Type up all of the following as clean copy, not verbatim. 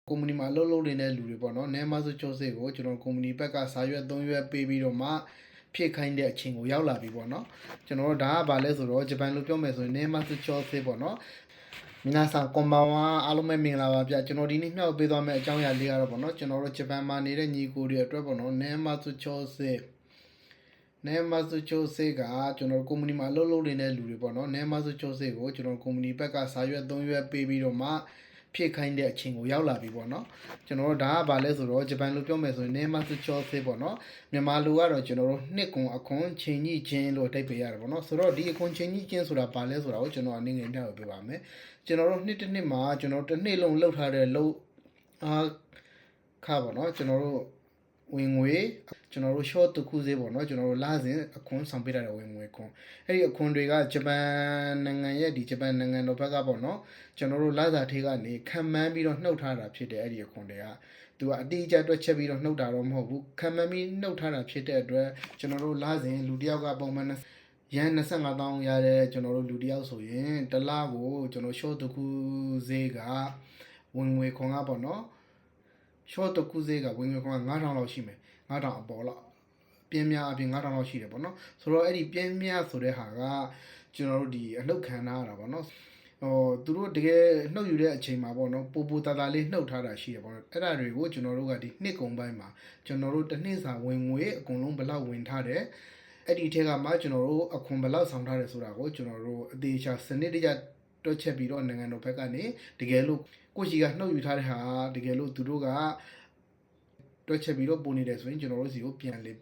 ကုမ္ပဏီမှာအလုပ်လုပ်နေတဲ့လူတွေပေါ့နော်နဲမဆုချိုးစစ်ကိုကျွန်တော်ကုမ္ပဏီဘက်ကစာရွက်3ရွက်ပေးပြီးတော့မှဖြစ်ခိုင်းတဲ့အချိန်ကိုရောက်လာပြီပေါ့နော်ကျွန်တော်တို့ဒါကဘာလဲဆိုတော့ဂျပန်လိုပြောမယ်ဆိုရင်နဲမဆုချိုးစစ်ပေါ့နော်皆さんこんばんはအားလုံးပဲမင်္ဂလာပါဗျကျွန်တော်ဒီနေ့မြောက်ပေးသွားမယ့်အကြောင်းအရာလေးကတော့ပေါ့နော်ကျွန်တော်တို့ဂျပန်မှာနေတဲ့ညီကိုတွေအတွက်ပေါ့နော်နဲမဆုချိုးစစ်နဲမဆုချိုးစစ်ကကျွန်တော်ကုမ္ပဏီမှာအလုပ်လုပ်နေတဲ့လူတွေပေါ့နော်နဲမဆုချိုးစစ်ကိုကျွန်တော်ကုမ္ပဏီဘက်ကစာရွက်3ရွက်ပေးပြီးတော့မှဖြစ်ခိုင်းတဲ့အချိန်ကိုရောက်လာပြီပေါ့နော်ကျွန်တော်တို့ဒါကဘာလဲဆိုတော့ဂျပန်လိုပြောမယ်ဆိုရင်နဲမဆုချိုးစစ်ပေါ့နော်မြန်မာလိုကတော့ကျွန်တော်တို့နှစ်ကွန်အခွန်ချိန်ကြီးချင်းလို့အဓိပ္ပာယ်ရတယ်ပေါ့နော်ဆိုတော့ဒီအခွန်ချိန်ကြီးချင်းဆိုတာဘာလဲဆိုတာကိုကျွန်တော်အနေငယ်ပြပြပါမယ်ကျွန်တော်တို့နှစ်တစ်နှစ်မှာကျွန်တော်တစ်နှစ်လုံးလှုပ်ထားတဲ့လှုပ်ခါပေါ့နော်ကျွန်တော်တို့ဝင်ငွေကျွန်တော်တို့ short တစ်ခုစေးပေါ့နော်ကျွန်တော်တို့လာစဉ်အခွန်ဆောင်ပေးရတဲ့ဝင်ငွေခွန်အဲ့ဒီအခွန်တွေကဂျပန်နိုင်ငံရဲ့ဒီဂျပန်နိုင်ငံတော်ဘက်ကပေါ့နော်ကျွန်တော်တို့လာစာထေးကနေခံမှန်းပြီးတော့နှုတ်ထားတာဖြစ်တယ်အဲ့ဒီအခွန်တွေကသူကအတိအကျတွက်ချက်ပြီးတော့နှုတ်တာတော့မဟုတ်ဘူးခံမှန်းပြီးနှုတ်ထားတာဖြစ်တဲ့အတွက်ကျွန်တော်တို့လာစဉ်လူတစ်ယောက်ကပုံမှန်ရန်25,000ရတဲ့ကျွန်တော်တို့လူတစ်ယောက်ဆိုရင်တစ်လကိုကျွန်တော် short တစ်ခုစေးကဝင်ငွေခွန်ကပေါ့နော်short တစ်ခုစေးကဝင်ငွေခွန်က9,000လောက်ရှိမယ်9,000အပေါ်လောက်ပြင်းများအပြင်9,000လောက်ရှိတယ်ပေါ့နော်ဆိုတော့အဲ့ဒီပြင်းများဆိုတဲ့ဟာကကျွန်တော်တို့ဒီအနှုတ်ခံထားရတာပေါ့နော်သူတို့တကယ်နှုတ်ယူတဲ့အချိန်မှာပေါ့နော်ပူပူတာတာလေးနှုတ်ထားတာရှိတယ်ပေါ့နော်အဲ့ဒါတွေကိုကျွန်တော်တို့ကဒီနှစ်ကုန်ပိုင်းမှာကျွန်တော်တို့တစ်နှစ်စာဝင်ငွေအကုန်လုံးဘယ်လောက်ဝင်ထားတယ်အဲ့ဒီထဲကမှကျွန်တော်တို့အခွန်ဘယ်လောက်ဆောင်ထားတယ်ဆိုတာကိုကျွန်တော်တို့အသေးချာစနစ်တကျတွက်ချက်ပြီးတော့နိုင်ငံတော်ဘက်ကနေတကယ်လို့ကိုရှိကနှုတ်ယူထားတဲ့ဟာတကယ်လို့သူတို့ကတွက်ချက်ပြီးတော့ပုံနေတယ်ဆိုရင်ကျွန်တော်တို့စီကိုပြန်လေ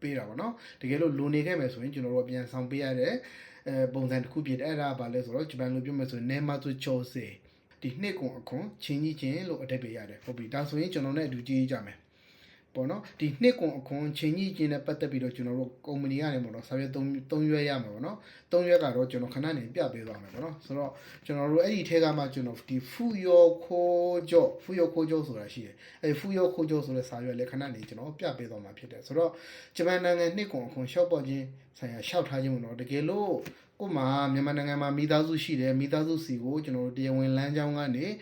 ပေးတာပေါ့နော်တကယ်လို့လိုနေခဲ့မယ်ဆိုရင်ကျွန်တော်တို့ပြန်ဆောင်ပေးရတဲ့ပုံစံတစ်ခုဖြစ်တယ်အဲ့ဒါကဘာလဲဆိုတော့ဂျပန်လိုပြောမယ်ဆိုရင်နဲမဆုချိုးစေဒီနှစ်ကုန်အခွန်ချင်းကြီးချင်းလို့အဓိပ္ပာယ်ရတယ်ဟုတ်ပြီဒါဆိုရင်ကျွန်တော်နဲ့အတူကြည့်ကြမယ်ပေါ့နော်ဒီနှစ်ကုန်အခွန်ချင်းကြီးချင်းနဲ့ပတ်သက်ပြီးတော့ကျွန်တော်တို့ကုမ္ပဏီကနေပေါ့နော်စာရွက်3ရွက်ရမှာပေါ့နော်3ရွက်ကတော့ကျွန်တော်ခဏနေပြပေးသွားမယ်ပေါ့နော်ဆိုတော့ကျွန်တော်တို့အဲ့ဒီထဲကမှကျွန်တော်ဒီဖူယောခိုဂျိုဆိုတာရှိတယ်အဲ့ဖူယောခိုဂျိုဆိုတဲ့စာရွက်လည်းခဏနေကျွန်တော်ပြပေးသွားမှာဖြစ်တယ်ဆိုတော့ဂျပန်နိုင်ငံနှစ်ကုန်အခွန်ရှော့ပေါ်ခြင်းဆိုင်ရာရှောက်ထားခြင်းပေါ့နော်တကယ်လို့ကို့မှာမြန်မာနိုင်ငံမှာမိသားစုရှိတယ်မိသားစုစီကိုကျွန်တော်တို့တရားဝင်လမ်းကြောင်းကနေ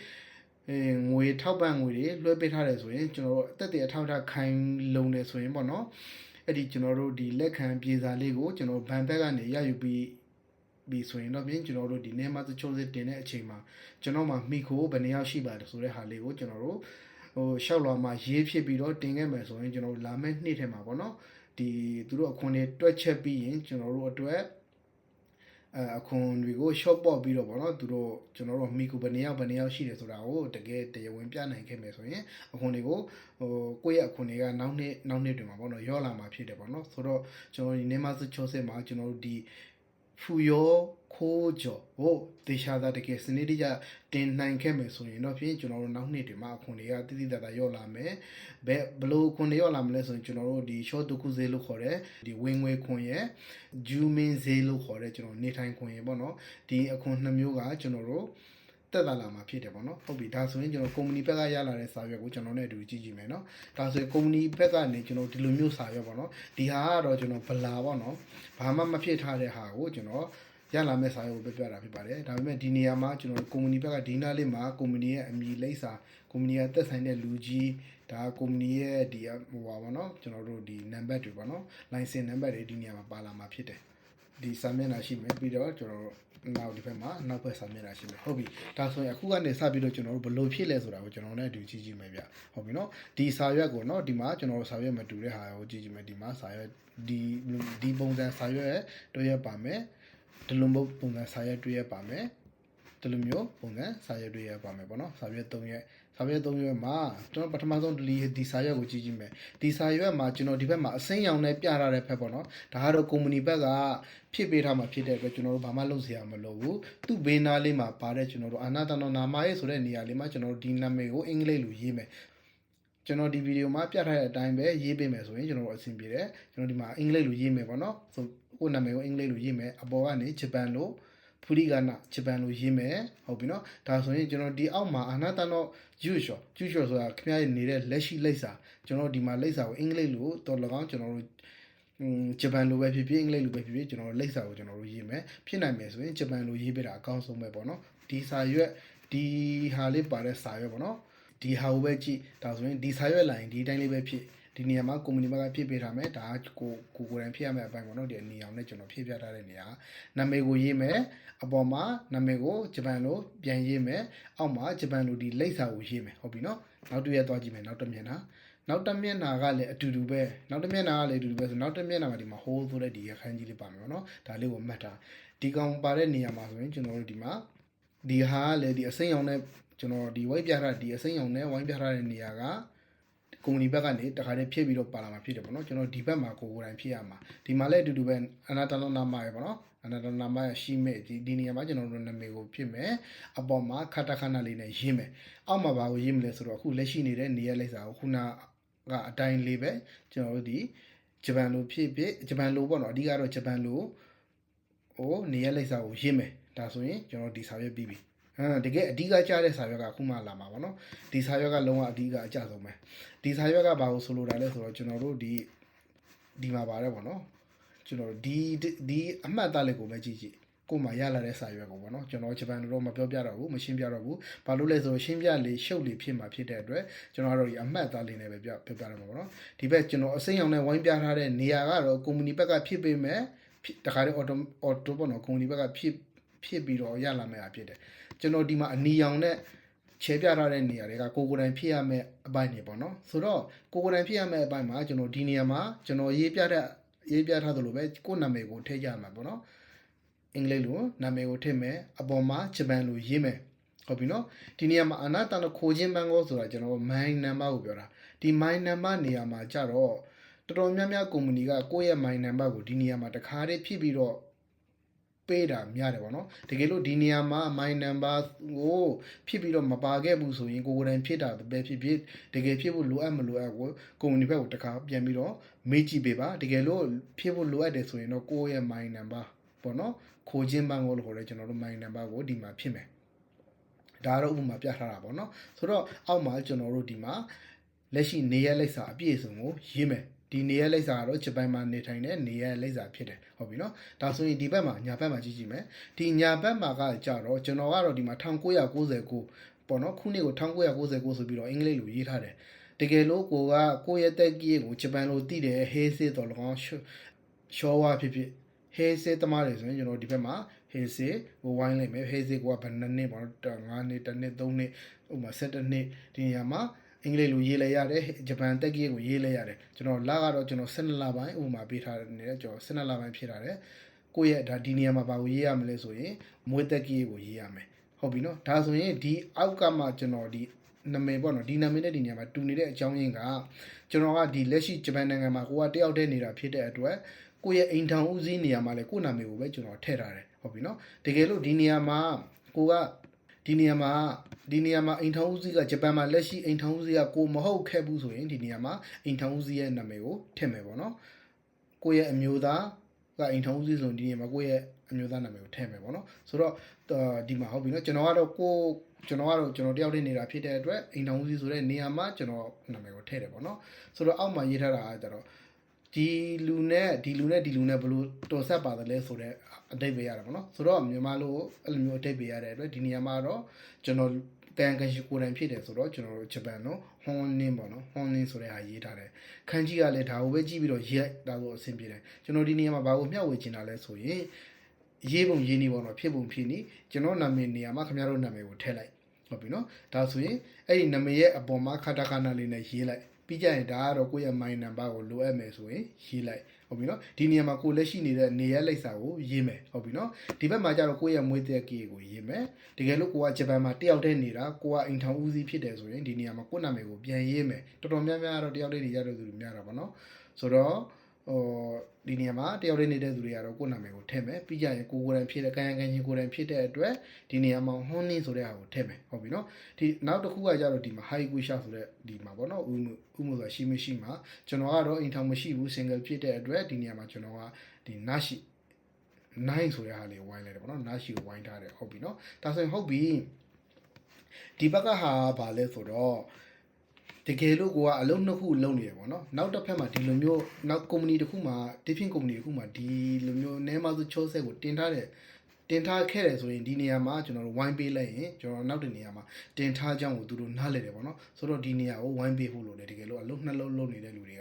ငွေထောက်ပံ့ငွေတွေလွှဲပေးထားတယ်ဆိုရင်ကျွန်တော်တို့အသက်တွေအထောက်အထားခိုင်လုံတယ်ဆိုရင်ပေါ့နော်အဲ့ဒီကျွန်တော်တို့ဒီလက်ခံပြေစာလေးကိုကျွန်တော်ဘန်ဘက်ကနေရယူပြီးဆိုရင်တော့ပြင်ကျွန်တော်တို့ဒီနေမသချိုးစစ်တင်တဲ့အချိန်မှာကျွန်တော်မှမိခိုးဘယ်နှယောက်ရှိပါတယ်ဆိုတဲ့ဟာလေးကိုကျွန်တော်တို့ရှောက်လွာမှာရေးဖြစ်ပြီးတော့တင်ခဲ့မယ်ဆိုရင်ကျွန်တော်တို့လာမယ့်နှစ်ထဲမှာပေါ့နော်ဒီသူတို့အခွန်တွေတွက်ချက်ပြီးရင်ကျွန်တော်တို့အတွက်အခွန်တွေကို short ပေါ့ပြီးတော့ဗောနော်သူတို့ကျွန်တော်တို့မိကူဘယ်နှယောက်ရှိတယ်ဆိုတာကိုတကယ်တရားဝင်ပြနိုင်ခဲ့မယ်ဆိုရင်အခွန်တွေကိုကိုယ့်ရဲ့အခွန်တွေကနောက်နှစ်တွေမှာဗောနော်ရောလာမှာဖြစ်တယ်ဗောနော်ဆိုတော့ကျွန်တော်ဒီနေမဆုချိုးစစ်မှာကျွန်တော်တို့ဒီဖူယောခိုးကြော်ဟိုတေချာတာတကယ်စနစ်တကျတင်နိုင်ခဲ့မယ်ဆိုရင်တော့ဖြင့်ကျွန်တော်တို့နောက်နှစ်တွေမှာအခွန်တွေကတိတိတတ်ရောလာမယ်ဘလို့အခွန်တွေရောလာမလဲဆိုရင်ကျွန်တော်တို့ဒီ short တခုဈေးလို့ခေါ်တဲ့ဒီဝင်ငွေခွန်ရဲ့ဂျူမင်းဈေးလို့ခေါ်တဲ့ကျွန်တော်နေထိုင်ခွန်ရဲ့ပေါ့နော်ဒီအခွန်2မျိုးကကျွန်တော်တို့တက်လာမှာဖြစ်တယ်ပေါ့နော်ဟုတ်ပြီဒါဆိုရင်ကျွန်တော်ကုမ္ပဏီဘက်ကရလာတဲ့စာရွက်ကိုကျွန်တော်နဲ့အတူကြည့်ကြည့်မယ်နော်ဒါဆိုရင်ကုမ္ပဏီဘက်ကနေကျွန်တော်ဒီလိုမျိုးစာရွက်ပေါ့နော်ဒီဟာကတော့ကျွန်တော်ဗလာပေါ့နော်ဘာမှမဖြစ်ထားတဲ့ဟာကိုကျွန်တော်ရလာမဲ့စာရွက်ကိုပြတာဖြစ်ပါတယ်ဒါပေမဲ့ဒီနေရာမှာကျွန်တော်ကုမ္ပဏီဘက်ကဒီနားလေးမှာကုမ္ပဏီရဲ့အမည်လိပ်စာကုမ္ပဏီရဲ့သက်ဆိုင်တဲ့လူကြီးဒါကုမ္ပဏီရဲ့ဒီဟိုပါပေါ့နော်ကျွန်တော်တို့ဒီနံပါတ်တွေပေါ့နော် license နံပါတ်တွေဒီနေရာမှာပါလာမှာဖြစ်တယ်ဒီစာမျက်နှာရှိမယ်ပြီးတော့ကျွန်တော်နောက်ဒီဘက်မှာနောက်ဘက်စာမျက်နှာရှိမယ်ဟုတ်ပြီဒါဆိုရင်အခုကနေစပြီးတော့ကျွန်တော်တို့ဘယ်လိုဖြစ်လဲဆိုတာကိုကျွန်တော်လည်းအတူကြည့်ကြည့်မယ်ဗျဟုတ်ပြီနော်ဒီစာရွက်ကိုနော်ဒီမှာကျွန်တော်တို့စာရွက်မတူတဲ့ဟာကိုကြည့်ကြည့်မယ်ဒီမှာစာရွက်ဒီပုံစံစာရွက်တွေ့ရပါမယ်ဒီလိုမျိုးပုံစံစာရွက်တွေ့ရပါမယ်ဒီလိုမျိုးပုံစံစာရွက်တွေ့ရပါမယ်ပေါ့နော်စာရွက်3ရွက်မှာကျွန်တော်ပထမဆုံးဒီစာရွက်ကိုကြည့်ကြည့်မယ်ဒီစာရွက်မှာကျွန်တော်ဒီဘက်မှာအစိမ်းရောင်နဲ့ပြထားတဲ့ဖက်ပေါ့နော်ဒါကတော့ကုမ္ပဏီဘက်ကဖြစ်ပေးထားမှာဖြစ်တဲ့အတွက်ကျွန်တော်တို့ဘာမှလုပ်စရာမလိုဘူးသူ့ဘေးနားလေးမှာပါတဲ့ကျွန်တော်တို့အာနာတနောနာမရေးဆိုတဲ့နေရာလေးမှာကျွန်တော်တို့ဒီနာမည်ကိုအင်္ဂလိပ်လိုရေးမယ်ကျွန်တော်ဒီဗီဒီယိုမှာပြထားတဲ့အတိုင်းပဲရေးပေးမယ်ဆိုရင်ကျွန်တော်တို့အဆင်ပြေတယ်ကျွန်တော်ဒီမှာအင်္ဂလိပ်လိုရေးမယ်ပေါ့နော်ဆိုကိုနာမည်ကိုအင်္ဂလိပ်လိုရေးမယ်အပေါ်ကနေဂျပန်လိုဖူရီကနာဂျပန်လိုရေးမယ်ဟုတ်ပြီနော်ဒါဆိုရင်ကျွန်တော်ဒီအောက်မှာအာနာတနောကျူရှောဆိုတာခင်ဗျားရဲ့နေတဲ့လက်ရှိလိပ်စာကျွန်တော်ဒီမှာလိပ်စာကိုအင်္ဂလိပ်လိုတော်၎င်းကျွန်တော်တို့ဂျပန်လိုပဲဖြစ်ဖြစ်အင်္ဂလိပ်လိုပဲဖြစ်ဖြစ်ကျွန်တော်လိပ်စာကိုကျွန်တော်တို့ရေးမယ်ဖြစ်နိုင်မယ်ဆိုရင်ဂျပန်လိုရေးပေးတာအကောင်းဆုံးပဲပေါ့နော်ဒီစာရွက်ဒီဟာလေးပါတဲ့စာရွက်ပေါ့နော် ဒီဟာကိုပဲကြည့်ဒါဆိုရင်ဒီစာရွက်လာရင်ဒီတိုင်းလေးပဲဖြစ်ဒီနေရာမှာ company ဘက်ကဖြစ်ပေးထားမယ်ဒါကကိုယ်တိုင်ဖြစ်ရမယ့်အပိုင်းပေါ့နော်ဒီအနီအောင်နဲ့ကျွန်တော်ဖြည့်ပြထားတဲ့နေရာနာမည်ကိုရေးမယ်အပေါ်မှာနာမည်ကိုဂျပန်လိုပြန်ရေးမယ်အောက်မှာဂျပန်လိုဒီလိပ်စာကိုရေးမယ်ဟုတ်ပြီနော်နောက်တစ်ရက်သွားကြည့်မယ်နောက်တစ်မျက်နှာနောက်တစ်မျက်နှာကလည်းအတူတူပဲနောက်တစ်မျက်နှာကလည်းအတူတူပဲဆိုနောက်တစ်မျက်နှာမှာဒီမှာ whole ဆိုတဲ့ဒီအခန်းကြီးလေးပါမယ်ပေါ့နော်ဒါလေးကိုမှတ်ထားဒီကောင်ပါတဲ့နေရာမှာဆိုရင်ကျွန်တော်တို့ဒီမှာဒီဟာကလည်းဒီအစိမ်းရောင်နဲ့ကျွန်တော်ဒီဝိုင်းပြထားဒီအစိမ်းရောင်နဲ့ဝိုင်းပြထားတဲ့နေရာကကုမ္ပဏီဘက်ကနေတခါတည်းဖြည့်ပြီးတော့ပါလာမှာဖြစ်တယ်ပေါ့နော်ကျွန်တော်ဒီဘက်မှာကိုယ်တိုင်ဖြည့်ရမှာဒီမှာလည်းအတူတူပဲအနာတနာနာမရပေါ့နော်အနာတနာမရရှိမဲ့ဒီနေရာမှာကျွန်တော်တို့နာမည်ကိုဖြည့်မယ်အပေါ်မှာခတာခဏလေးနဲ့ရေးမယ်အောက်မှာဘာကိုရေးမလဲဆိုတော့အခုလက်ရှိနေတဲ့နေရာလိုက်စာကိုခုနကအတိုင်းလေးပဲကျွန်တော်တို့ဒီဂျပန်လိုဖြည့်ဂျပန်လိုပေါ့နော်အဓိကတော့ဂျပန်လိုဟိုနေရာလိုက်စာကိုရေးမယ်ဒါဆိုရင်ကျွန်တော်ဒီစာရွက်ပြီးပြီတကယ်အဓိကကြားတဲ့စာရွက်ကအခုမှလာမှာပါနော်ဒီစာရွက်ကလုံးဝအဓိကအကျဆုံးပဲဒီစာရွက်ကဘာကိုဆိုလိုတာလဲဆိုတော့ကျွန်တော်တို့ဒီမှာပါတယ်ပေါ့နော်ကျွန်တော်ဒီအမှတ်သားလေးကိုပဲကြည့်ကိုမှရလာတဲ့စာရွက်ကိုပေါ့နော်ကျွန်တော်ဂျပန်လိုတော့မပြောပြတော့ဘူးမရှင်းပြတော့ဘူးဘာလို့လဲဆိုတော့ရှင်းပြလေးရှုပ်လေးဖြစ်မှာဖြစ်တဲ့အတွက်ကျွန်တော်တို့ဒီအမှတ်သားလေးနဲ့ပဲပြောပြရမှာပေါ့နော်ဒီဘက်ကျွန်တော်အစိမ်းရောင်နဲ့ဝိုင်းပြထားတဲ့နေရာကတော့ကုမ္ပဏီဘက်ကဖြစ်ပေးမယ်တခါတည်း auto ပေါ့နော်ကုမ္ပဏီဘက်ကဖြစ်ပြီးတော့ရလာမယ့်အဖြစ်တယ်ကျွန်တော်ဒီမှာအနီရောင်နဲ့ချဲပြထားတဲ့နေရာတွေကကိုယ်တိုင်ဖြစ်ရမယ့်အပိုင်းတွေပေါ့နော်ဆိုတော့ကိုယ်တိုင်ဖြစ်ရမယ့်အပိုင်းမှာကျွန်တော်ဒီနေရာမှာကျွန်တော်ရေးပြထားသလိုပဲကိုယ့်နာမည်ကိုထည့်ကြမှာပေါ့နော်အင်္ဂလိပ်လိုနာမည်ကိုထည့်မယ်အပေါ်မှာဂျပန်လိုရေးမယ်ဟုတ်ပြီနော်ဒီနေရာမှာအနာတန်ခိုခြင်းဘန်းကောဆိုတာကျွန်တော် my number ကိုပြောတာဒီ my number နေရာမှာကြတော့တော်တော်များများကုမ္ပဏီကကိုယ့်ရဲ့ my number ကိုဒီနေရာမှာတခါတည်းဖြစ်ပြီးတော့ပေးတာများတယ်ပေါ့နော်တကယ်လို့ဒီနေရာမှာ my number ကိုဖြစ်ပြီးတော့မပါခဲ့ဘူးဆိုရင်ကိုယ်တိုင်ဖြစ်တာပဲဖြစ်တကယ်ဖြစ်ဖို့လိုအပ်မလိုအပ်ကိုကုမ္ပဏီဘက်ကိုတခါပြန်ပြီးတော့မေးကြည့်ပေးပါတကယ်လို့ဖြစ်ဖို့လိုအပ်တယ်ဆိုရင်တော့ကိုယ့်ရဲ့ my number ပေါ့နော်ခိုခြင်းဘန်းကိုလို့ခေါ်တယ်ကျွန်တော်တို့ my number ကိုဒီမှာဖြစ်မယ်ဒါတော့ဥပမာပြထားတာပေါ့နော်ဆိုတော့အောက်မှာကျွန်တော်တို့ဒီမှာလက်ရှိနေရက်လက်စာအပြည့်အစုံကိုရေးမယ်ဒီနေရက်လိပ်စာကတော့ဂျပန်မှာနေထိုင်တဲ့နေရက်လိပ်စာဖြစ်တယ်ဟုတ်ပြီနော်ဒါဆိုရင်ဒီဘက်မှာညာဘက်မှာကြည့်မယ်ဒီညာဘက်မှာကကြတော့ကျွန်တော်ကတော့ဒီမှာ1999ပေါ့နော်ခုနှစ်ကို1999ဆိုပြီးတော့အင်္ဂလိပ်လိုရေးထားတယ်တကယ်လို့ကိုယ့်ရဲ့တက်ကြီးကိုဂျပန်လိုတည်တယ်ဟေးဆေးတော်၎င်းရှောဝါဖြစ်ဟေးဆေးတမားတွေဆိုရင်ကျွန်တော်ဒီဘက်မှာဟေးဆေးကိုဝိုင်းလိုက်မယ်ဟေးဆေးကဘယ်နှစ်ပေါ့နော်9နှစ်1နှစ်3နှစ်ဥပမာ17နှစ်ဒီနေရာမှာအင်္ဂလိပ်လိုရေးလိုက်ရတယ်ဂျပန်တက်ကြီးကိုရေးလိုက်ရတယ်ကျွန်တော်လကတော့ကျွန်တော်12လပိုင်းဥပမာပေးထားတယ်ကျွန်တော်12လပိုင်းဖြစ်လာတယ်ကိုယ့်ရဲ့ဒါဒီနေရာမှာဘာကိုရေးရမလဲဆိုရင်မွေးတက်ကြီးကိုရေးရမယ်ဟုတ်ပြီနော်ဒါဆိုရင်ဒီအောက်ကမှကျွန်တော်ဒီနာမည်ပေါ့နော်ဒီနာမည်နဲ့ဒီနေရာမှာတူနေတဲ့အကြောင်းရင်းကကျွန်တော်ကဒီလက်ရှိဂျပန်နိုင်ငံမှာကိုကတယောက်တည်းနေတာဖြစ်တဲ့အတွက်ကိုယ့်ရဲ့အိမ်ထောင်ဦးစီးနေရာမှာလည်းကိုယ့်နာမည်ကိုပဲကျွန်တော်ထည့်ထားတယ်ဟုတ်ပြီနော်တကယ်လို့ဒီနေရာမှာကိုကဒီနေရာမှာအိမ်ထောင်ဦးစီးကဂျပန်မှာလက်ရှိအိမ်ထောင်ဦးစီးကကိုမဟုတ်ခဲ့ဘူးဆိုရင်ဒီနေရာမှာအိမ်ထောင်ဦးစီးရဲ့နာမည်ကိုထည့်မယ်ပေါ့နော်ကိုယ့်ရဲ့အမျိုးသားကအိမ်ထောင်ဦးစီးဆိုရင်ဒီနေရာမှာကိုယ့်ရဲ့အမျိုးသားနာမည်ကိုထည့်မယ်ပေါ့နော်ဆိုတော့ဒီမှာဟုတ်ပြီနော်ကျွန်တော်ကတော့ကျွန်တော်တယောက်တည်းနေတာဖြစ်တဲ့အတွက်အိမ်ထောင်ဦးစီးဆိုတဲ့နေရာမှာကျွန်တော်နာမည်ကိုထည့်တယ်ပေါ့နော်ဆိုတော့အောက်မှာရေးထားတာကကျတော့ဒီလူနဲ့ဘယ်လိုတော်ဆက်ပါတယ်လဲဆိုတော့အတိတ်ပဲရတယ်ပေါ့နော်ဆိုတော့မြန်မာလိုအဲ့လိုမျိုးအတိတ်ပဲရတဲ့အတွက်ဒီနေရာမှာတော့ကျွန်တော်တန်ကန်ရှိကိုယ်တိုင်ဖြစ်တယ်ဆိုတော့ကျွန်တော်တို့ဂျပန်နော်ဟွန်နင်းပေါ့နော်ဟွန်နင်းဆိုတဲ့ဟာရေးထားတယ်ခန်းကြီးကလည်းဒါကိုပဲကြည့်ပြီးတော့ရေးဒါဆိုအဆင်ပြေတယ်ကျွန်တော်ဒီနေရာမှာဘာကိုမျှဝေချင်တာလဲဆိုရင်ရေးပုံရေးနည်းပေါ့နော်ဖြစ်ပုံဖြစ်နည်းကျွန်တော်နာမည်နေရာမှာခင်ဗျားတို့နာမည်ကိုထည့်လိုက်ဟုတ်ပြီနော်ဒါဆိုရင်အဲ့ဒီနာမည်ရဲ့အပေါ်မှာခတာခဏလေးနဲ့ရေးလိုက်ပြီးကြရင်ဒါကတော့ကိုယ့်ရဲ့ my number ကိုလိုအပ်မယ်ဆိုရင်ရေးလိုက်ဟုတ်ပြီနော်ဒီနေရာမှာကိုလက်ရှိနေတဲ့နေရာလိပ်စာကိုရေးမယ်ဟုတ်ပြီနော်ဒီဘက်မှာကျတော့ကိုယ့်ရဲ့မွေးတဲ့ကီကိုရေးမယ်တကယ်လို့ကိုကဂျပန်မှာတယောက်တည်းနေတာကိုကအိမ်ထောင်ဦးစီးဖြစ်တယ်ဆိုရင်ဒီနေရာမှာကိုယ့်နာမည်ကိုပြန်ရေးမယ်တော်တော်များများတော့တယောက်တည်းနေရတဲ့သူတွေများတာပေါ့နော်ဆိုတော့ဒီနေရာမှာတယောက်တည်းနေတဲ့သူတွေကတော့ကိုယ့်နာမည်ကိုထည့်မယ်ပြီးကြရင်ကိုယ်တိုင်ဖြစ်တဲ့ကိုယ်တိုင်ဖြစ်တဲ့အတွက်ဒီနေရာမှာဟွန်းနင်းဆိုတဲ့ဟာကိုထည့်မယ်ဟုတ်ပြီနော်ဒီနောက်တစ်ခုကကြတော့ဒီမှာ high wisha ဆိုတဲ့ဒီမှာပေါ့နော်ဥမှုဆိုတာရှိမရှိမှာကျွန်တော်ကတော့အိမ်ထောင်မရှိဘူး single ဖြစ်တဲ့အတွက်ဒီနေရာမှာကျွန်တော်ကဒီnashi 9ဆိုတဲ့ဟာလေးဝိုင်းလိုက်တယ်ပေါ့နော် nashi ကိုဝိုင်းထားတယ်ဟုတ်ပြီနော်ဒါဆိုရင်ဟုတ်ပြီဒီဘက်ကဟာဘာလဲဆိုတော့တကယ်လို့ကိုကအလုံးနှစ်ခုလုံးနေတယ်ပေါ့နော်နောက်တစ်ဖက်မှာဒီလိုမျိုးနောက်ကုမ္ပဏီတစ်ခုမှာ different ကုမ္ပဏီတစ်ခုမှာဒီလိုမျိုးနဲမဆိုချိုးဆက်ကိုတင်ထားတဲ့ တင်ထားခဲ့တယ်ဆိုရင်ဒီနေရာမှာကျွန်တော်တို့ဝိုင်းပေးလိုက်ရင်ကျွန်တော်နောက်တဲ့နေရာမှာတင်ထားကြောင်းကိုသူတို့နားလည်တယ်ပေါ့နော်ဆိုတော့ဒီနေရာကိုဝိုင်းပေးဖို့လို့လေတကယ်လို့အလုပ်နှစ်လုံးလုပ်နေတဲ့လူတွေ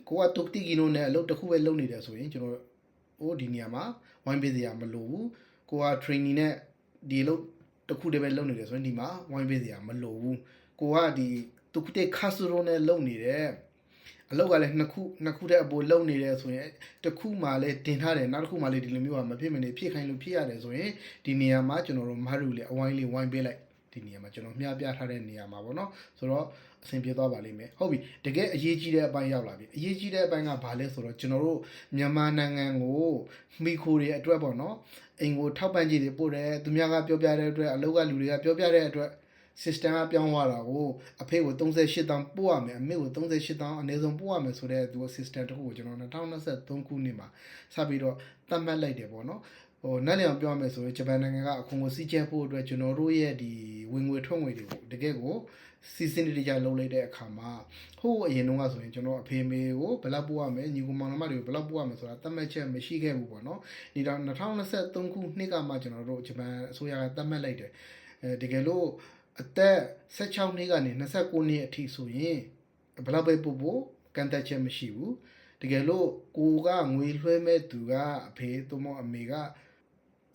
ကကိုကတုတ်တီကီနိုနဲ့အလုပ်တစ်ခုပဲလုပ်နေတယ်ဆိုရင်ကျွန်တော်တို့ဒီနေရာမှာဝိုင်းပေးစရာမလိုဘူးကိုက training နဲ့ဒီအလုပ်တစ်ခုတည်းပဲလုပ်နေတယ်ဆိုရင်ဒီမှာဝိုင်းပေးစရာမလိုဘူးကိုကဒီတုတ်တီခါဆူရိုနဲ့လုပ်နေတယ်အလောက်ကလည်းနှစ်ခုတည်းအပေါ်လုံနေတယ်ဆိုရင်တစ်ခုမှလည်းတင်ထားတယ်နောက်တစ်ခုမှလည်းဒီလိုမျိုးကမဖြစ်မနေဖြစ်ခိုင်းလို့ဖြစ်ရတယ်ဆိုရင်ဒီနေရာမှာကျွန်တော်တို့မဟာရူလေးအဝိုင်းလေးဝိုင်းပေးလိုက်ဒီနေရာမှာကျွန်တော်မျှပြထားတဲ့နေရာမှာပေါ့နော်ဆိုတော့အဆင်ပြေသွားပါလိမ့်မယ်ဟုတ်ပြီတကယ်အရေးကြီးတဲ့အပိုင်းရောက်လာပြီအရေးကြီးတဲ့အပိုင်းကဘာလဲဆိုတော့ကျွန်တော်တို့မြန်မာနိုင်ငံကိုမိခိုတွေအတွက်ပေါ့နော်အိမ်ကိုထောက်ပံ့ကြေးတွေပို့တယ်သူများကပြောပြတဲ့အတွက်အလောက်ကလူတွေကပြောပြတဲ့အတွက်system ကပြောင်းသွားတာကိုအဖေကို38တောင်ပို့ရမယ်အမေကို38တောင်အနည်းဆုံးပို့ရမယ်ဆိုတဲ့သူ system တခုကိုကျွန်တော်2023ခုနှစ်မှာစပြီးတော့သတ်မှတ်လိုက်တယ်ပေါ့နော်ဟိုနဲ့လည်းအောင်ပြောရမယ်ဆိုရင်ဂျပန်နိုင်ငံကအခွန်ကိုစီးကျဲဖို့အတွက်ကျွန်တော်တို့ရဲ့ဒီဝင်ငွေထွက်ငွေတွေကိုတကယ်ကိုစီစဉ်တကြလုပ်လိုက်တဲ့အခါမှာဟိုအရင်တုန်းကဆိုရင်ကျွန်တော်အဖေမေကိုဘယ်လောက်ပို့ရမယ်ညီကိုမောင်နှမတွေကိုဘယ်လောက်ပို့ရမယ်ဆိုတာသတ်မှတ်ချက်မရှိခဲ့ဘူးပေါ့နော်ဒီတော့2023ခုနှစ်ကမှကျွန်တော်တို့ဂျပန်အစိုးရကသတ်မှတ်လိုက်တယ်တကယ်လို့အသက်16နှစ်ကနေ29နှစ်အထိဆိုရင်ဘယ်လောက်ပဲပို့ဖို့ကန့်သက်ချက်မရှိဘူးတကယ်လို့ကိုကငွေလွှဲမဲ့သူကအဖေသို့မဟုတ်အမေက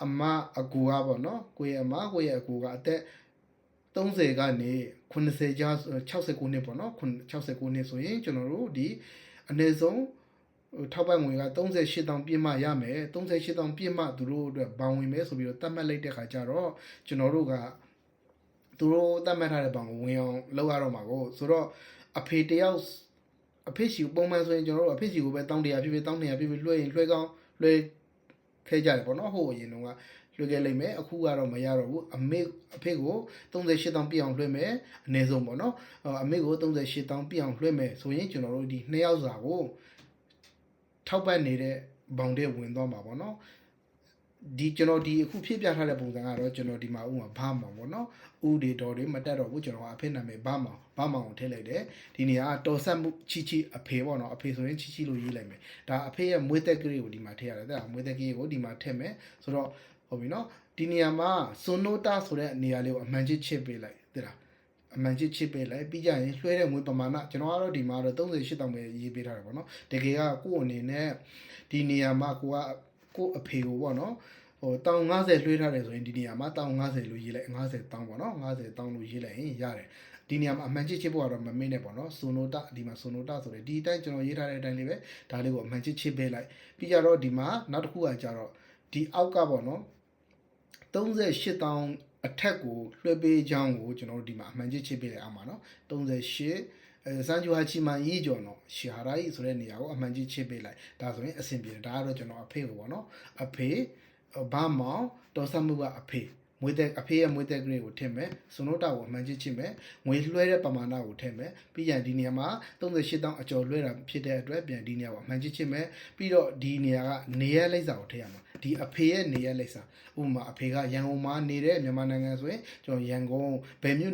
အမအကူကပေါ့နော်ကိုရဲ့အမကိုရဲ့အကူကအသက်30ကနေ80ကြား69နှစ်ပေါ့နော်69နှစ်ဆိုရင်ကျွန်တော်တို့ဒီအနည်းဆုံးထောက်ပံ့ငွေက38တောင်ပြည့်မှရမယ်38တောင်ပြည့်မှသူတို့အတွက်ဘောင်ဝင်မယ်ဆိုပြီးတော့သတ်မှတ်လိုက်တဲ့ခါကျတော့ကျွန်တော်တို့ကသူတို့သတ်မှတ်ထားတဲ့ဘောင်ကိုဝင်အောင်လုပ်ရတော့မှာကိုဆိုတော့အဖေတယောက်အဖေရှိပုံမှန်ဆိုရင်ကျွန်တော်တို့အဖေရှိကိုပဲ1100ပြည့်ပြည့်1200ပြည့်ပြည့်လွှဲရင်လွှဲကောင်းလွှဲခဲကြတယ်ပေါ့နော်ဟိုအရင်တုန်းကလွှဲခဲ့လိုက်မယ်အခုကတော့မရတော့ဘူးအဖေကို38တောင်ပြည့်အောင်လွှဲမယ်အနည်းဆုံးပေါ့နော်အမေကို38တောင်ပြည့်အောင်လွှဲမယ်ဆိုရင်ကျွန်တော်တို့ဒီ2ယောက်စာကိုထောက်ပံ့နေတဲ့ဘောင်တွေဝင်သွားမှာပေါ့နော်ဒီကျွန်တော်ဒီအခုဖြစ်ပြထားတဲ့ပုံစံကတော့ကျွန်တော်ဒီမှာဥမာဘာမောင်ပေါ့နော်ဥတွေတော်တွေမတက်တော့ဘူးကျွန်တော်ကအဖေနာမည်ဘာမောင်ကိုထည့်လိုက်တယ်ဒီနေရာကတော်ဆက်မှုချီအဖေပေါ့နော်အဖေဆိုရင်ချီလို့ရေးလိုက်မယ်ဒါအဖေရဲ့မွေးသက်ကလေးကိုဒီမှာထည့်ရတယ်တဲ့မွေးသက်ကလေးကိုဒီမှာထည့်မယ်ဆိုတော့ဟုတ်ပြီနော်ဒီနေရာမှာစွန်နိုတာဆိုတဲ့နေရာလေးကိုအမှန်ချစ်ပေးလိုက်တဲ့လားအမှန်ချစ်ပေးလိုက်ပြီးကြရင်လွှဲတဲ့ငွေပမာဏကျွန်တော်ကတော့ဒီမှာတော့38တောင်ပဲရေးပေးထားတယ်ပေါ့နော်တကယ်ကကို့အနေနဲ့ဒီနေရာမှာကိုအဖေကိုပေါ့နော်ဟိုတောင်90လွှဲထားတယ်ဆိုရင်ဒီနေရာမှာတောင်90လို့ရေးလိုက်90တောင်ပေါ့နော်90တောင်လို့ရေးလိုက်ရင်ရတယ်ဒီနေရာမှာအမှန်ချစ်ဖို့ကတော့မမေ့နဲ့ပေါ့နော်ဆိုနိုတာဒီမှာဆိုနိုတာဆိုတယ်ဒီအတိုင်းကျွန်တော်ရေးထားတဲ့အတိုင်းလေးပဲဒါလေးကိုအမှန်ချစ်ပေးလိုက်ပြီးကြတော့ဒီမှာနောက်တစ်ခုကကြတော့ဒီအောက်ကပေါ့နော်38တောင်အထက်ကိုလွှဲပေးချောင်းကိုကျွန်တော်တို့ဒီမှာအမှန်ချစ်ပေးလိုက်အောင်ပါနော်38စံဂျူဟာချီမန်ရေးကျော်တော့ရှီဟာရာကြီးဆိုတဲ့နေရာကိုအမှန်ချစ်ပေးလိုက်ဒါဆိုရင်အဆင်ပြေတယ်ဒါကတော့ကျွန်တော်အဖေကိုပေါ့နော်အဖေဘာမောင်တော်ဆမှုကအဖေအဖေရဲ့မွေးတဲ့ဂရိတ်ကိုထည့်မယ်စွန်နိုတာကိုအမှန်ချစ်မယ်ငွေလွှဲတဲ့ပမာဏကိုထည့်မယ်ပြီးရင်ဒီနေရာမှာ38တောင်အကျော်လွှဲတာဖြစ်တဲ့အတွက်ပြန်ဒီနေရာကိုအမှန်ချစ်မယ်ပြီးတော့ဒီနေရာကနေရလိပ်စာကိုထည့်ရမှာဒီအဖေရဲ့နေရလိပ်စာဥပမာအဖေကရန်ကုန်မှာနေတဲ့မြန်မာနိုင်ငံဆိုရင်ကျွန်တော်ရန်ကုန်ဘယ်မြို့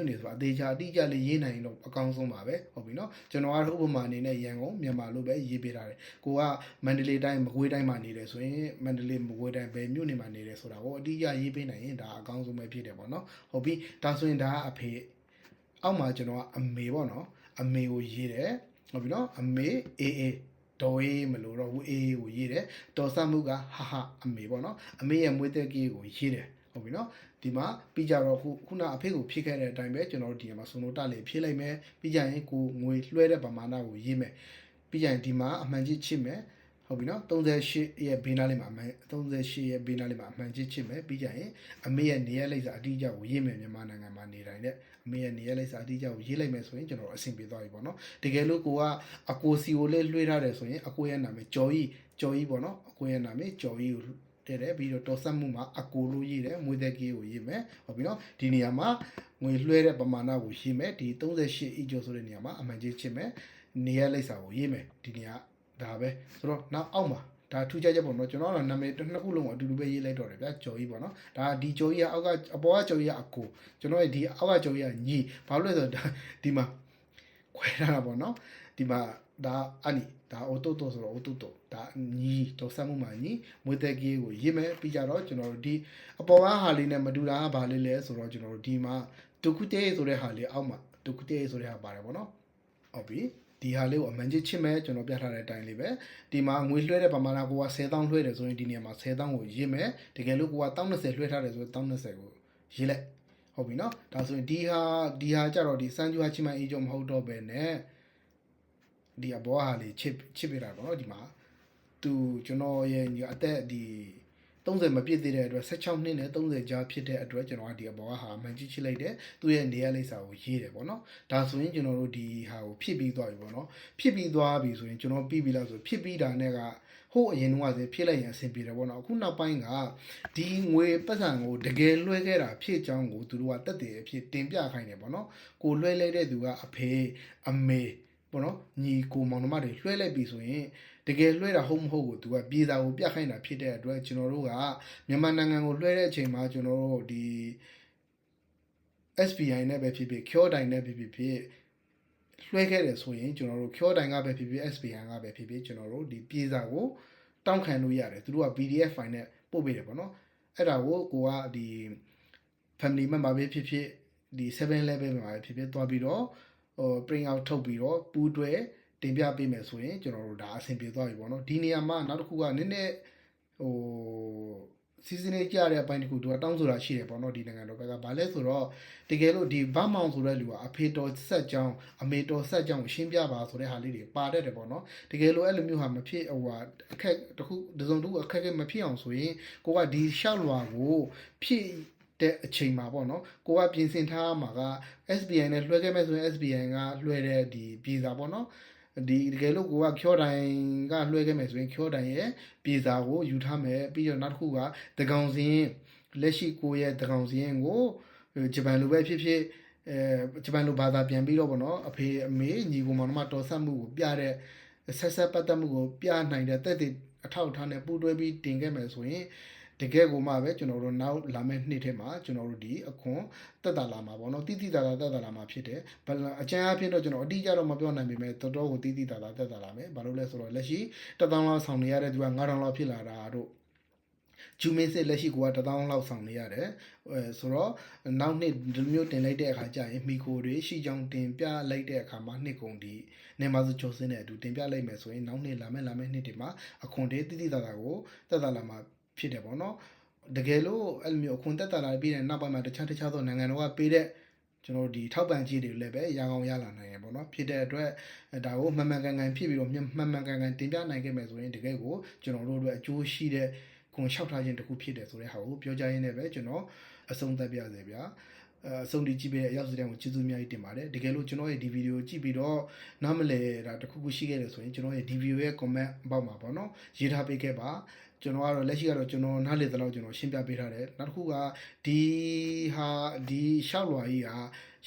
နေဆိုတာအသေးချာအတိအကျလေးရေးနိုင်တော့အကောင်းဆုံးပါပဲဟုတ်ပြီနော်ကျွန်တော်ကတော့ဥပမာအနေနဲ့ရန်ကုန်မြန်မာလို့ပဲရေးပေးထားတယ်ကိုကမန္တလေးတိုင်းမကွေးတိုင်းမှာနေတယ်ဆိုရင်မန္တလေးမကွေးတိုင်းဘယ်မြို့နေမှာနေတယ်ဆိုတာကိုအတိအကျရေးပေးနိုင်ရင်ဒါအကောင်းဆုံးပဲဖြစ်တယ်ပေါ့နော်ဟုတ်ပြီဒါဆိုရင်ဒါကအဖေအောက်မှာကျွန်တော်ကအမေပေါ့နော်အမေကိုရေးတယ်ဟုတ်ပြီနော်အမေအေးတော်ရေးမလို့တော့ဘူးအေးကိုရေးတယ်တော်စမှုကဟာအမေပေါ့နော်အမေရဲ့မွေးသက်ကြီးကိုရေးတယ်ဟုတ်ပြီနော်ဒီမှာပြီးကြတော့ခုနအဖေကိုဖြည့်ခဲ့တဲ့အတိုင်းပဲကျွန်တော်တို့ဒီမှာစွန်နိုတာလေးဖြည့်လိုက်မယ်ပြီးကြရင်ကိုငွေလွှဲတဲ့ပမာဏကိုရေးမယ်ပြီးကြရင်ဒီမှာအမှန်ကြီးချစ်မယ်ဟုတ်ပြီနော်38ရဲ့ဘေးနားလေးမှာ38ရဲ့ဘေးနားလေးမှာအမှန်ချစ်မယ်ပြီးကြရင်အမေရဲ့နေရလိပ်စာအတိအကျကိုရေးမယ်မြန်မာနိုင်ငံမှာနေတိုင်းတဲ့အမေရဲ့နေရလိပ်စာအတိအကျကိုရေးလိုက်မယ်ဆိုရင်ကျွန်တော်အဆင်ပြေသွားပြီပေါ့နော်တကယ်လို့ကိုကအကိုစီကိုလေးလွှဲထားတယ်ဆိုရင်အကိုရဲ့နာမည်ကျော်ကြီးပေါ့နော်အကိုရဲ့နာမည်ကျော်ကြီးကိုတဲ့တယ်ပြီးတော့တော်ဆက်မှုမှာအကိုလို့ရေးတယ်မွေးသက်ကြီးကိုရေးမယ်ဟုတ်ပြီနော်ဒီနေရာမှာငွေလွှဲတဲ့ပမာဏကိုရေးမယ်ဒီ38 each ဆိုတဲ့နေရာမှာအမှန်ချစ်မယ်နေရလိပ်စာကိုရေးမယ်ဒီနေရာဒါပဲဆိုတော့နောက်အောက်မှာဒါထူးခြားချက်ပေါ့နော်ကျွန်တော်ကတော့နာမည်နှစ်ခုလုံးအတူတူပဲရေးလိုက်တော့တယ်ဗျာကျော်ကြီးပေါ့နော်ဒါဒီကျော်ကြီးကအပေါ်ကကျော်ကြီးကအကိုကျွန်တော်ရဲ့ဒီအောက်ကကျော်ကြီးကညီဘာလို့လဲဆိုတော့ဒီမှာခွဲထားတာပေါ့နော်ဒီမှာ ဒါအိုတိုတိုဆိုတော့အိုတိုတိုဒါညီတော်ဆက်မှုမှာညီမွေးသက်ကြီးကိုရေးမယ်ပြီးကြတော့ကျွန်တော်တို့ဒီအပေါ်ကဟာလေးနဲ့မတူတာကဘာလေးလဲဆိုတော့ကျွန်တော်တို့ဒီမှာဒုက္ခတေဆိုတဲ့ဟာလေးအောက်မှာဒုက္ခတေဆိုတဲ့ဟာပါတယ်ပေါ့နော်ဟုတ်ပြီဒီဟာလေးကိုအမှန်ကြီးချစ်မယ်ကျွန်တော်ပြထားတဲ့အတိုင်းလေးပဲဒီမှာငွေလွှဲတဲ့ပမာဏကိုက10,000လွှဲတယ်ဆိုရင်ဒီနေရာမှာ10,000ကိုရေးမယ်တကယ်လို့ကိုက1,020လွှဲထားတယ်ဆိုရင်1,020ကိုရေးလိုက်ဟုတ်ပြီနော်ဒါဆိုရင်ဒီဟာကြတော့ဒီစမ်းကျူဟာချိမိုင်းအေးကြောင့်မဟုတ်တော့ပဲနဲ့ဒီအဘောဟာလေးချစ်ပြတာပေါ့နော်ဒီမှာသူကျွန်တော်ရဲ့အသက်ဒီ30မပြည့်သေးတဲ့အတွက်16နှစ်နဲ့30ကြားဖြစ်တဲ့အတွက်ကျွန်တော်ကဒီအဘောဟာမှန်ကြည့်ချလိုက်တယ်သူရဲ့နေရာလိပ်စာကိုရေးတယ်ပေါ့နော်ဒါဆိုရင်ကျွန်တော်တို့ဒီဟာကိုဖြစ်ပြီးသွားပြီပေါ့နော်ဖြစ်ပြီးသွားပြီဆိုရင်ကျွန်တော်ပြီးပြီလားဆိုဖြစ်ပြီးတာနဲ့ကဟိုအရင်ကဆိုဖြစ်လိုက်ရင်အဆင်ပြေတယ်ပေါ့နော်အခုနောက်ပိုင်းကဒီငွေပတ်စံကိုတကယ်လွှဲခဲ့တာဖြစ်ကြောင်းကိုသူတို့ကတက်တယ်အဖြစ်တင်ပြခိုင်းတယ်ပေါ့နော်ကိုလွှဲလိုက်တဲ့သူကအဖေအမေပေါ့နော်ညီကိုမောင်နှမတွေလွှဲလိုက်ပြီဆိုရင်တကယ်လွှဲတာဟုတ်မဟုတ်ကိုသူကပြေစာကိုပြခိုင်းတာဖြစ်တဲ့အတွက်ကျွန်တော်တို့ကမြန်မာနိုင်ငံကိုလွှဲတဲ့အချိန်မှာကျွန်တော်တို့ဒီ SBI နဲ့ပဲဖြစ်ဖြစ် Cure တိုင်းနဲ့ဖြစ်ဖြစ်လွှဲခဲ့တယ်ဆိုရင်ကျွန်တော်တို့ Cure တိုင်းကပဲဖြစ်ဖြစ် SBI ကပဲဖြစ်ဖြစ်ကျွန်တော်တို့ဒီပြေစာကိုတောင်းခံလို့ရတယ်သူတို့က PDF file နဲ့ပို့ပေးတယ်ပေါ့နော်အဲ့ဒါကိုကဒီ family member ပဲဖြစ်ဖြစ်ဒီ7 level မှာပဲဖြစ်ဖြစ်သွားပြီးတော့print out ထုတ်ပြီးတော့ပူးတွဲတင်ပြပေးမယ်ဆိုရင်ကျွန်တော်တို့ဒါအဆင်ပြေသွားပြီပေါ့နော်ဒီနေရာမှာနောက်တစ်ခုကနည်းနည်းစီစဉ်နေကြတဲ့အပိုင်းတစ်ခုသူကတောင်းဆိုတာရှိတယ်ပေါ့နော်ဒီနိုင်ငံတော်ဘက်ကဘာလဲဆိုတော့တကယ်လို့ဒီဗမောင်ဆိုတဲ့လူကအဖေတော်ဆက်ကြောင်းအမေတော်ဆက်ကြောင်းကိုရှင်းပြပါဆိုတဲ့ဟာလေးတွေပါတတ်တယ်ပေါ့နော်တကယ်လို့အဲ့လိုမျိုးဟာမဖြစ်အခက်တစ်ခုတစ်စုံတစ်ခုအခက်မဖြစ်အောင်ဆိုရင်ကိုကဒီရှောက်လွာကိုဖြစ်တဲ့အချိန်မှာပေါ့နော်ကိုကပြင်ဆင်ထားမှာက SBI နဲ့လွှဲခဲ့မဲ့ဆိုရင် SBI ကလွှဲတဲ့ဒီပြည်စာပေါ့နော်ဒီတကယ်လို့ကိုကချောတိုင်းကလွှဲခဲ့မယ်ဆိုရင်ချောတိုင်းရဲ့ပြည်စာကိုယူထားမယ်ပြီးတော့နောက်တစ်ခုကတကောင်စင်းလက်ရှိကိုရဲ့တကောင်စင်းကိုဂျပန်လိုပဲဖြစ်ဖြစ်ဂျပန်လိုဘာသာပြန်ပြီးတော့ပေါ့နော်အဖေအမေညီကိုမောင်နှမတော်ဆက်မှုကိုပြတဲ့ဆက်ပတ်သက်မှုကိုပြနိုင်တဲ့တက်တဲ့အထောက်အထားနဲ့ပူးတွဲပြီးတင်ခဲ့မယ်ဆိုရင်တကယ်ကိုမှပဲကျွန်တော်တို့နောက်လာမယ့်နှစ်ထဲမှာကျွန်တော်တို့ဒီအခွန်တက်တာလာမှာပေါ့နော်တိတိတသာတက်တာလာမှာဖြစ်တယ်အကျဉ်းအဖြစ်တော့ကျွန်တော်အတိအကျတော့မပြောနိုင်ပေမဲ့တော်တော်ကိုတိတိတသာတက်တာလာမယ်ဘာလို့လဲဆိုတော့လက်ရှိ1000လောက်ဆောင်နေရတဲ့သူက9000လောက်ဖြစ်လာတာတို့ဂျူမင်းစစ်လက်ရှိက1000လောက်ဆောင်နေရတယ်ဆိုတော့နောက်နှစ်ဒီမျိုးတင်လိုက်တဲ့အခါကျရင်မီကိုတွေရှိကြောင်းတင်ပြလိုက်တဲ့အခါမှာနှစ်ကုန်ဒီနေမစုချိုးစင်းတဲ့အတူတင်ပြလိုက်မယ်ဆိုရင်နောက်နှစ်လာမယ့်နှစ်တွေမှာအခွန်တွေတိတိတသာကိုတက်တာလာမှာဖြစ်တယ်ပေါ့နော်တကယ်လို့အဲ့လိုမျိုးအခွန်တက်တာလာပြီးတဲ့နောက်ပိုင်းမှာတခြားသောနိုင်ငံတော်ကပေးတဲ့ကျွန်တော်ဒီထောက်ပံ့ကြေးတွေလည်းပဲရအောင်ရလာနိုင်ရပေါ့နော်ဖြစ်တဲ့အတွက်ဒါကိုမှန်မှန်ကန်ကန်ဖြစ်ပြီးတော့မှန်မှန်ကန်ကန်တင်ပြနိုင်ခဲ့မယ်ဆိုရင်တကယ်ကိုကျွန်တော်တို့အတွက်အကျိုးရှိတဲ့ခွန်လျှောက်ထားခြင်းတစ်ခုဖြစ်တယ်ဆိုတဲ့ဟာကိုပြောကြရင်းနဲ့ပဲကျွန်တော်အဆုံးသတ်ပြရစေဗျာအဆုံးဒီကြည့်ပေးတဲ့အရောက်စတဲ့ကိုကျေးဇူးအများကြီးတင်ပါတယ်တကယ်လို့ကျွန်တော်ရဲ့ဒီဗီဒီယိုကြည့်ပြီးတော့နားမလည်တာတစ်ခုခုရှိခဲ့တယ်ဆိုရင်ကျွန်တော်ရဲ့ဒီဗီဒီယိုရဲ့ comment ဘောက်မှာပေါ့နော်ရေးထားပေးခဲ့ပါကျွန်တော်ကတော့လက်ရှိကတော့ကျွန်တော်နားလေတဲ့လောက်ကျွန်တော်ရှင်းပြပေးထားတယ်နောက်တစ်ခုကဒီရှောက်လွာကြီးဟာ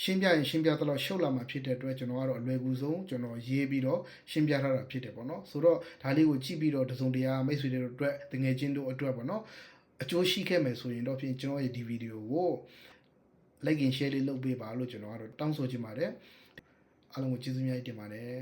ရှင်းပြရင်ရှင်းပြတဲ့လောက်ရှုပ်လာမှာဖြစ်တဲ့အတွက်ကျွန်တော်ကတော့အလွယ်ကူဆုံးကျွန်တော်ရေးပြီးတော့ရှင်းပြထားတာဖြစ်တယ်ပေါ့နော်ဆိုတော့ဒါလေးကိုကြည့်ပြီးတော့တစုံတရာမိတ်ဆွေတွေတို့အတွက်တငယ်ချင်းတို့အတွက်ပေါ့နော်အကျိုးရှိခဲ့မယ်ဆိုရင်တော့ဖြင့်ကျွန်တော်ရဲ့ဒီဗီဒီယိုကို like and share လေးလုပ်ပေးပါလို့ကျွန်တော်ကတော့တောင်းဆိုချင်ပါတယ်အားလုံးကိုကျေးဇူးများတင်ပါတယ်